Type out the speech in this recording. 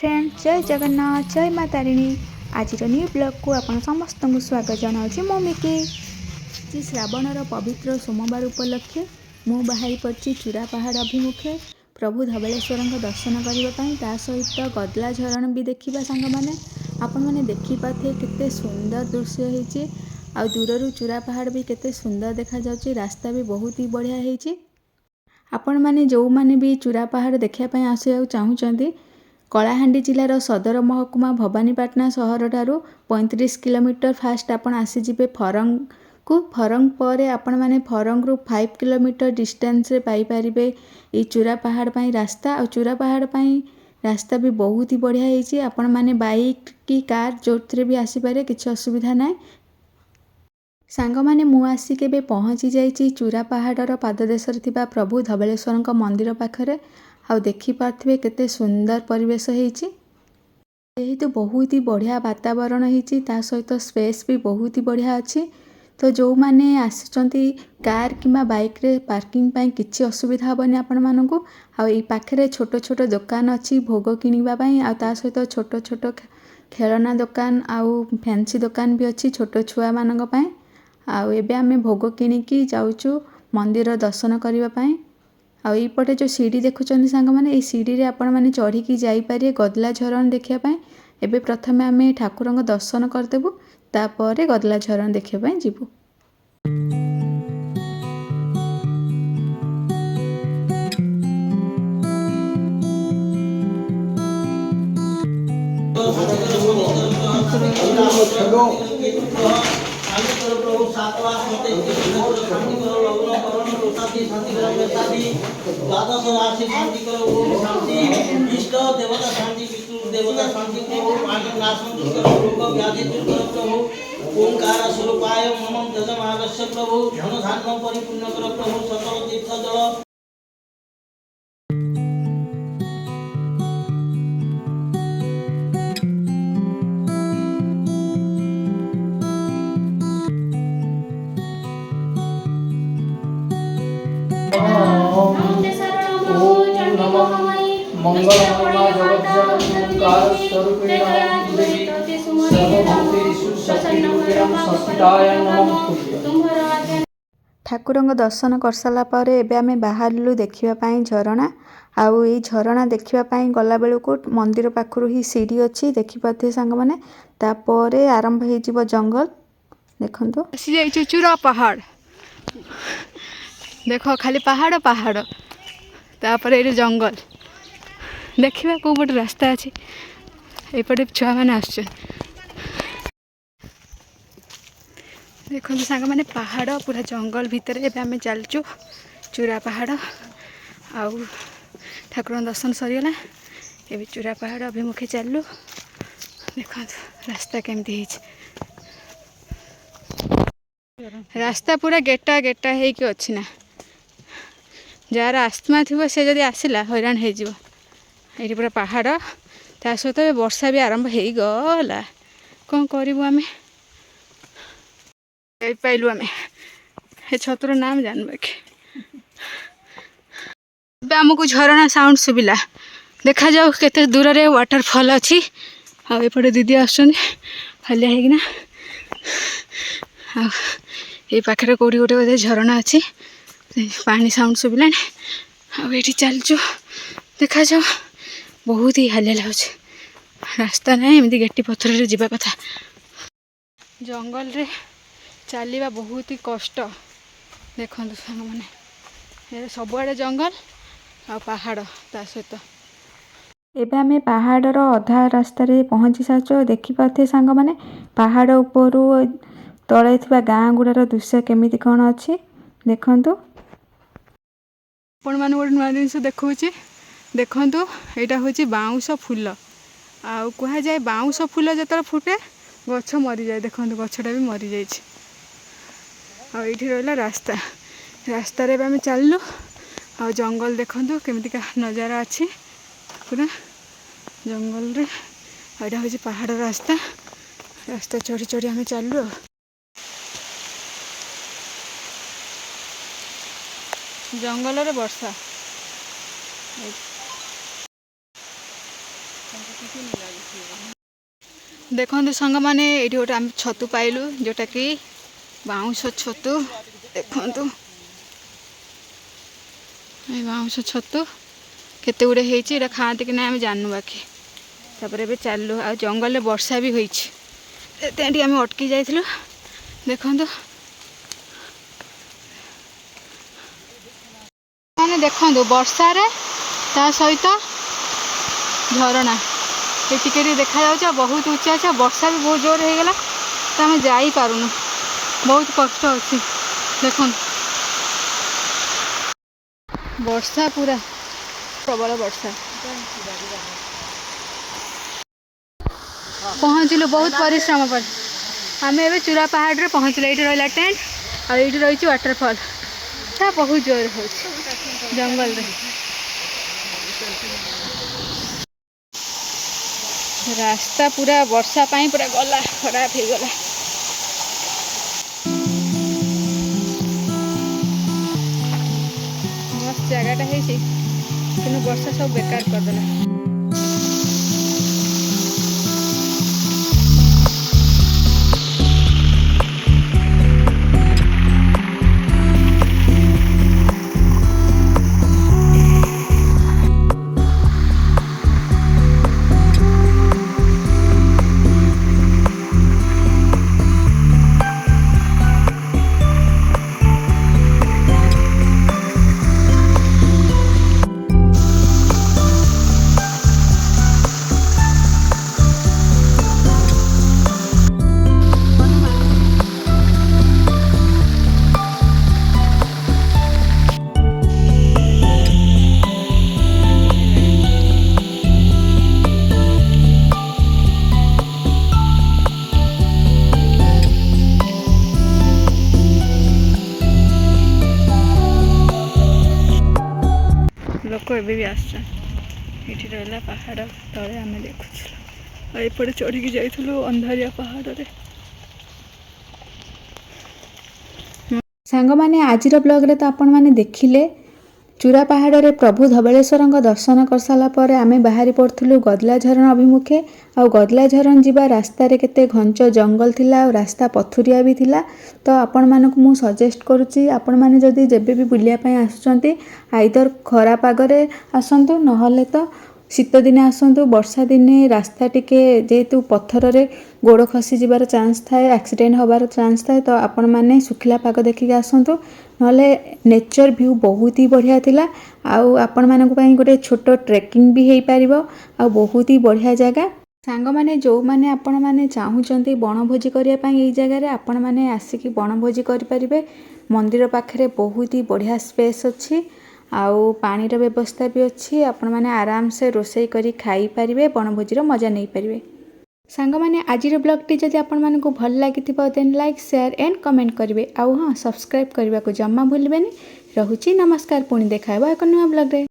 Friend जय जगन्नाथ जय माँ तारिणी आज न्यू ब्लॉग को आपण समस्त को स्वागत जनाऊँ मो मिकी जी श्रावणर पवित्र सोमवार उपलक्षे मु बाहरी पड़ी चूरा पहाड़ अभिमुखे प्रभु धवलेश्वर दर्शन करने सहित गदला झरण भी देखा सांग मैंने आपण मैंने देखिपारे केते सुंदर दृश्य होती आ दूर चूरा पहाड़ भी केते सुंदर देखा जाउची रास्ता भी बहुत ही बढ़िया होती आपण मैंने जो मैंने भी चूरा पहाड़ देखापी आसवा चाहूँगी कलाहांडी जिलार सदर महकुमा भवानीपाटना सहर ठारू 35 किलोमीटर फास्ट आपण आसीजे फरंग को फरंग पर आपण मैंने फरंग रु 5 किलोमीटर डिस्टेंस रे पाई परिबे ये चूरा पहाड़ पाई रास्ता और चूरा पहाड़ पाई रास्ता भी बहुत ही बढ़िया होती आपण मैंने बाइक की कार जो भी आसीपारे किसी असुविधा ना सांग मैंने मु आसिक पहुँची जाइए चूरा पहाड़र पाददेशर थिबा प्रभु धवलेश्वर मंदिर पाखरे आ देखिपारे केते सुंदर परिवेश होती जेहेतु बहुत ही बढ़िया वातावरण होती सहित स्पेस भी बहुत ही बढ़िया अच्छी तो जो मैंने आसुँच कार किंबा बाइक रे पार्किंग पाई किसी असुविधा हेनी आपण मानक आखिरे छोट छोट दुकान अच्छी भोग किणापी आ सहित छोट छोट खेलना दुकान आउ फैंसी दुकान भी अच्छी छोट छुआ मानी आबे आम भोग किणिकी जाऊँ मंदिर दर्शन करने आईपटे जो सीढ़ी देखुं सांग मैंने ये सीढ़ी रे आपण मैंने चढ़ी जापर गदला झरण देखापी एबे प्रथमे आम ठाकुर दर्शन करदेबू तापर गदला झरण देखापी जीवु द्वादश राशि शांति करो ओम शांति इष्ट देवता शांति विष्णु देवता शांति प्रभु पांच नाशम दूर करो रोग व्याधि दूर करो प्रभु ओंकार स्वरूपाय मम जजमानस्य प्रभु धन धान्य परिपूर्ण करो प्रभु सकल तीर्थ जल मंगलमयमा जगज्जनकार स्वरूपेण देवी सर्वभूतेषु शक्तिरूपेण संस्थिताय नमः। ठाकुर दर्शन कर सारा पर एबे आमे बाहरलु देखिबापी झरणा आउ ये झरणा देखापी गला बेलू मंदिर पाखरु ही सीढ़ी अच्छी देखिपारे सांग मैंने तापर आरंभ हो जंगल देखो चूरा पहाड़ देख खाली पहाड़ पहाड़ तापर ये जंगल देखा कौ पटे रास्ता अच्छी एपटे छुआ मैंने आस देखो सांग मैंने पहाड़ पूरा जंगल भितर एबे आम चलचु चूरा पहाड़ आउ ठाकुर दर्शन सरीगला एबे चूरा पहाड़ अभिमुखे चलू देखो रास्ता केमती रास्ता पूरा गेटा गेटा होगी अच्छी ना जार आस्थमा थी से जदि आसला हैरान हो ये पूरा पहाड़ ता सहित वर्षा भी आरंभ हो गला कौन करूँ आम पाइलु आम ए छतर नाम जानवा कि आमको झरणा साउंड शुविला देखा जाऊ केते दूर रे वाटरफॉल अच्छी आपटे दीदी आलिया होना ये पाखे कौटी गोटे बोधे झरणा अच्छी पानी साउंड शुविला आठी चलचु देखा जाऊ बहुत ही हालिया लगुच रास्ता ना एमती गेटी पथर रे जीवा कथा जंगल रे चलवा बहुत ही कष्ट देखु सांग मैंने सबुआड़े जंगल आ पहाड़ ता सहित एबे आमे पहाड़र अधा रास्ता रे पहुँची सारी देखिपारे सांग मैंने पहाड़ उपरू तले थिबा गाँ गुड़ार दृश्य केमिति कौन अच्छी देखंतु आपण मान गोटे नुआ जिन देखा देखु यहाँ हूँ बाउंश फूल आ कह जाए बाउंश फूल जो फुटे गछ मरी जाए देखो गछटा भी मरी जाइए आठी रहा रास्ता रास्ता रे आम चलू आ जंगल देखु केमितिका नजारा अच्छी पूरा जंगल रे यहाँ हूँ पहाड़ रास्ता रास्ता चढ़ी चढ़ी आम चलू जंगल रे वर्षा देखो सांग मैंने ये गोटे आम छतु पाइलु जोटा कि बाउंश छतु देखु बाउंश छतु केते गुड़े होती खाती कि ना आम जानू बाकी तापर ए चलु आ जंगल में वर्षा भी होती आम अटकी जाइलु देखु मैंने देखु वर्षा ता सहित झरणा ये टिके देखा जा बहुत ऊंचा अच्छे वर्षा भी बहुत जोर हो गला तो आम जापारूनु बहुत कष्ट अच्छी देख वर्षा पूरा प्रबल वर्षा पहुँचलु बहुत परिश्रम पर आम ए चूरा पहाड़ रे पहुँचलु ये रहा टेंट और ये रही वाटरफॉल बहुत जोर हो जंगल रे रास्ता पूरा वर्षा पाई पूरा गला खराब हो गला मस्त जगहटा है कि वर्षा सब बेकार करदेला लोक एबे भी आसान ये रहा पहाड़ तले आम देखुल और एपटे चढ़ी जाइलु अंधारिया पहाड़ रे सांग माने आजिर ब्लॉग रे तो आपण माने देखिले चूरा पहाड़ रे प्रभु धबलेश्वर दर्शन कर सारा पर आमे बाहरी पड़थुलु गदला झरण अभिमुखे आ गदला झरण जीवा रास्ता रे केते घंच जंगल थिला और रास्ता पथुरिया भी थिला तो आपण मानकु मु सजेस्ट करूची आपण माने जदी जेबे भी बुलिया पय आसुचंती आइदर खरा पागरे आसंतु नहले तो शीत दिने आसंतु वर्षा दिने रास्ता टिके जेतु पत्थर रे गोड़ खसी जीवार चांस थाए एक्सीडेंट होबार चांस थाए तो आपण माने सुखिला पाग देखिक आसंतु नहले नेचर व्यू बहुत ही बढ़िया थिला आउ आपण मानक पई गोटे छोटो ट्रेकिंग भी हेई परिबो आ बहुत ही बढ़िया जगह सांग माने जो माने आपण माने चाहुचंती बनभोजी करिया पई एई जगह रे आपण माने आसिकी बनभोजी करि परिबे मंदिर पाखरे बहुत ही बढ़िया स्पेस अछि आउ पानीर व्यवस्था भी अच्छी आपण माने आराम से रोषेई करी खाई परिबे बनभोजीर मजा नहीं परिबे सांग माने आजिर ब्लॉग टी जदि आपण मानकु भल लागिथिबो then like share and comment करिवे आउ हां सब्सक्राइब करबा को जम्मा भूलबेनी रहुची नमस्कार पुणी देखाइबा एक नया ब्लॉग रे।